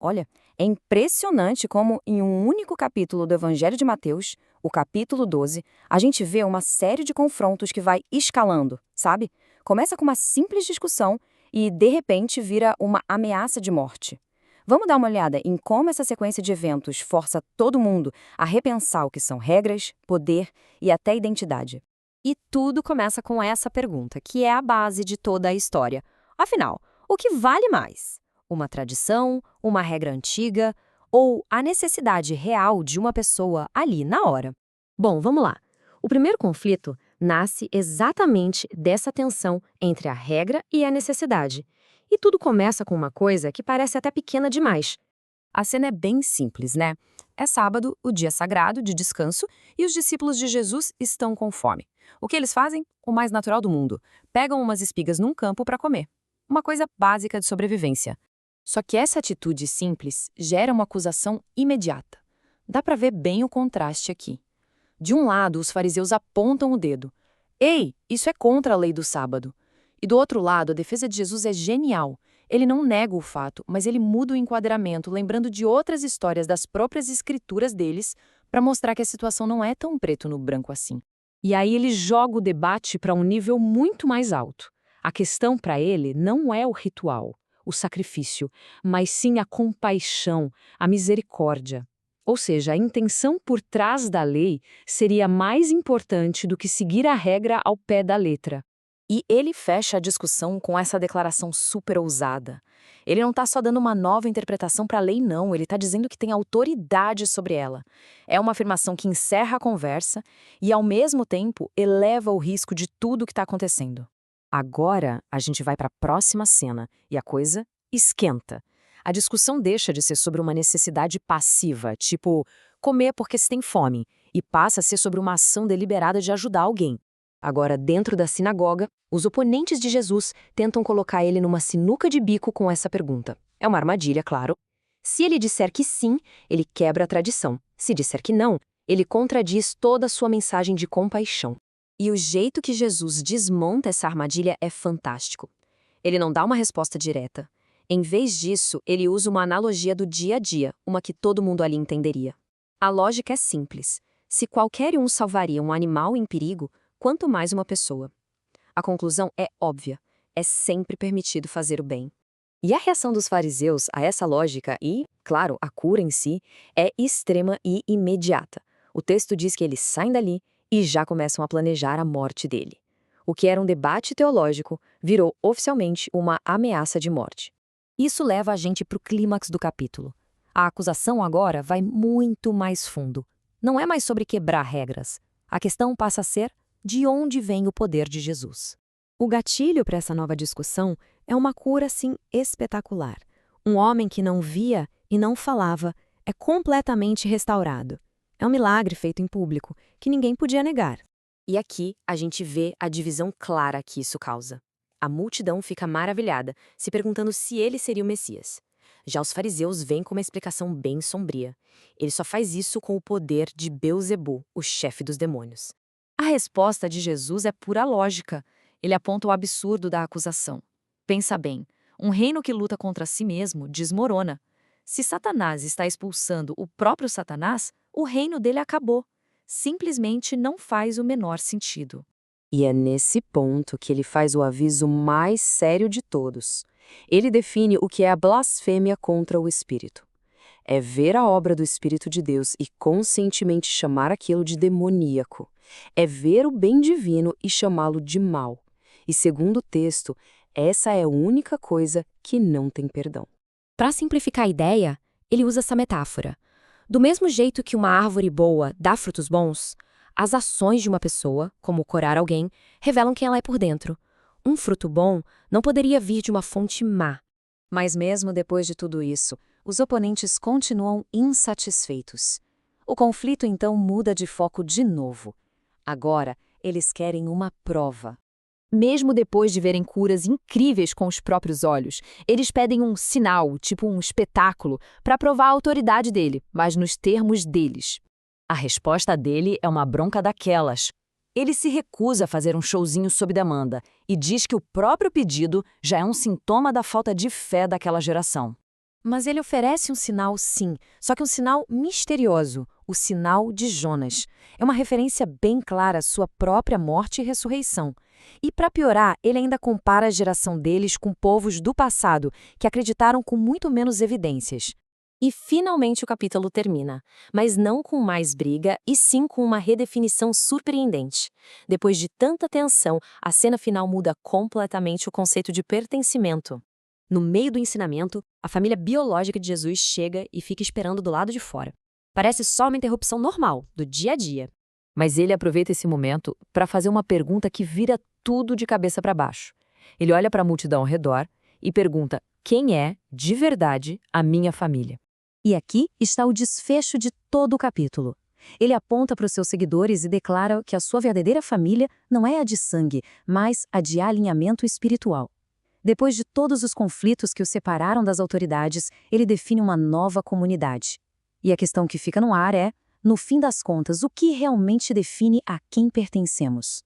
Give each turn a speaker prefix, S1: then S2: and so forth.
S1: Olha, é impressionante como em um único capítulo do Evangelho de Mateus, o capítulo 12, a gente vê uma série de confrontos que vai escalando, sabe? Começa com uma simples discussão e, de repente, vira uma ameaça de morte. Vamos dar uma olhada em como essa sequência de eventos força todo mundo a repensar o que são regras, poder e até identidade.
S2: E tudo começa com essa pergunta, que é a base de toda a história. Afinal, o que vale mais? Uma tradição, uma regra antiga ou a necessidade real de uma pessoa ali na hora? Bom, vamos lá. O primeiro conflito nasce exatamente dessa tensão entre a regra e a necessidade. E tudo começa com uma coisa que parece até pequena demais.
S1: A cena é bem simples, né? É sábado, o dia sagrado de descanso, e os discípulos de Jesus estão com fome. O que eles fazem? O mais natural do mundo. Pegam umas espigas num campo para comer. Uma coisa básica de sobrevivência. Só que essa atitude simples gera uma acusação imediata. Dá para ver bem o contraste aqui. De um lado, os fariseus apontam o dedo. Ei, isso é contra a lei do sábado. E do outro lado, a defesa de Jesus é genial. Ele não nega o fato, mas ele muda o enquadramento, lembrando de outras histórias das próprias escrituras deles, para mostrar que a situação não é tão preto no branco assim. E aí ele joga o debate para um nível muito mais alto. A questão para ele não é o ritual, o sacrifício, mas sim a compaixão, a misericórdia. Ou seja, a intenção por trás da lei seria mais importante do que seguir a regra ao pé da letra. E ele fecha a discussão com essa declaração super ousada. Ele não está só dando uma nova interpretação para a lei, não. Ele está dizendo que tem autoridade sobre ela. É uma afirmação que encerra a conversa e, ao mesmo tempo, eleva o risco de tudo o que está acontecendo. Agora, a gente vai para a próxima cena e a coisa esquenta. A discussão deixa de ser sobre uma necessidade passiva, tipo comer porque se tem fome, e passa a ser sobre uma ação deliberada de ajudar alguém. Agora, dentro da sinagoga, os oponentes de Jesus tentam colocar ele numa sinuca de bico com essa pergunta. É uma armadilha, claro. Se ele disser que sim, ele quebra a tradição. Se disser que não, ele contradiz toda a sua mensagem de compaixão. E o jeito que Jesus desmonta essa armadilha é fantástico. Ele não dá uma resposta direta. Em vez disso, ele usa uma analogia do dia a dia, uma que todo mundo ali entenderia. A lógica é simples. Se qualquer um salvaria um animal em perigo, quanto mais uma pessoa. A conclusão é óbvia. É sempre permitido fazer o bem. E a reação dos fariseus a essa lógica e, claro, a cura em si, é extrema e imediata. O texto diz que eles saem dali e já começam a planejar a morte dele. O que era um debate teológico virou oficialmente uma ameaça de morte. Isso leva a gente para o clímax do capítulo. A acusação agora vai muito mais fundo. Não é mais sobre quebrar regras. A questão passa a ser: de onde vem o poder de Jesus? O gatilho para essa nova discussão é uma cura, assim, espetacular. Um homem que não via e não falava é completamente restaurado. É um milagre feito em público, que ninguém podia negar. E aqui a gente vê a divisão clara que isso causa. A multidão fica maravilhada, se perguntando se ele seria o Messias. Já os fariseus vêm com uma explicação bem sombria. Ele só faz isso com o poder de Beelzebu, o chefe dos demônios. A resposta de Jesus é pura lógica. Ele aponta o absurdo da acusação. Pensa bem, um reino que luta contra si mesmo desmorona. Se Satanás está expulsando o próprio Satanás, o reino dele acabou. Simplesmente não faz o menor sentido. E é nesse ponto que ele faz o aviso mais sério de todos. Ele define o que é a blasfêmia contra o Espírito. É ver a obra do Espírito de Deus e conscientemente chamar aquilo de demoníaco. É ver o bem divino e chamá-lo de mal. E segundo o texto, essa é a única coisa que não tem perdão. Para simplificar a ideia, ele usa essa metáfora. Do mesmo jeito que uma árvore boa dá frutos bons, as ações de uma pessoa, como curar alguém, revelam quem ela é por dentro. Um fruto bom não poderia vir de uma fonte má. Mas mesmo depois de tudo isso, os oponentes continuam insatisfeitos. O conflito então muda de foco de novo. Agora, eles querem uma prova. Mesmo depois de verem curas incríveis com os próprios olhos, eles pedem um sinal, tipo um espetáculo, para provar a autoridade dele, mas nos termos deles. A resposta dele é uma bronca daquelas. Ele se recusa a fazer um showzinho sob demanda e diz que o próprio pedido já é um sintoma da falta de fé daquela geração.
S2: Mas ele oferece um sinal, sim, só que um sinal misterioso, o sinal de Jonas. É uma referência bem clara à sua própria morte e ressurreição. E para piorar, ele ainda compara a geração deles com povos do passado, que acreditaram com muito menos evidências. E finalmente o capítulo termina, mas não com mais briga, e sim com uma redefinição surpreendente. Depois de tanta tensão, a cena final muda completamente o conceito de pertencimento. No meio do ensinamento, a família biológica de Jesus chega e fica esperando do lado de fora. Parece só uma interrupção normal, do dia a dia.
S1: Mas ele aproveita esse momento para fazer uma pergunta que vira tudo de cabeça para baixo. Ele olha para a multidão ao redor e pergunta: quem é, de verdade, a minha família?
S3: E aqui está o desfecho de todo o capítulo. Ele aponta para os seus seguidores e declara que a sua verdadeira família não é a de sangue, mas a de alinhamento espiritual. Depois de todos os conflitos que o separaram das autoridades, ele define uma nova comunidade. E a questão que fica no ar é, no fim das contas, o que realmente define a quem pertencemos?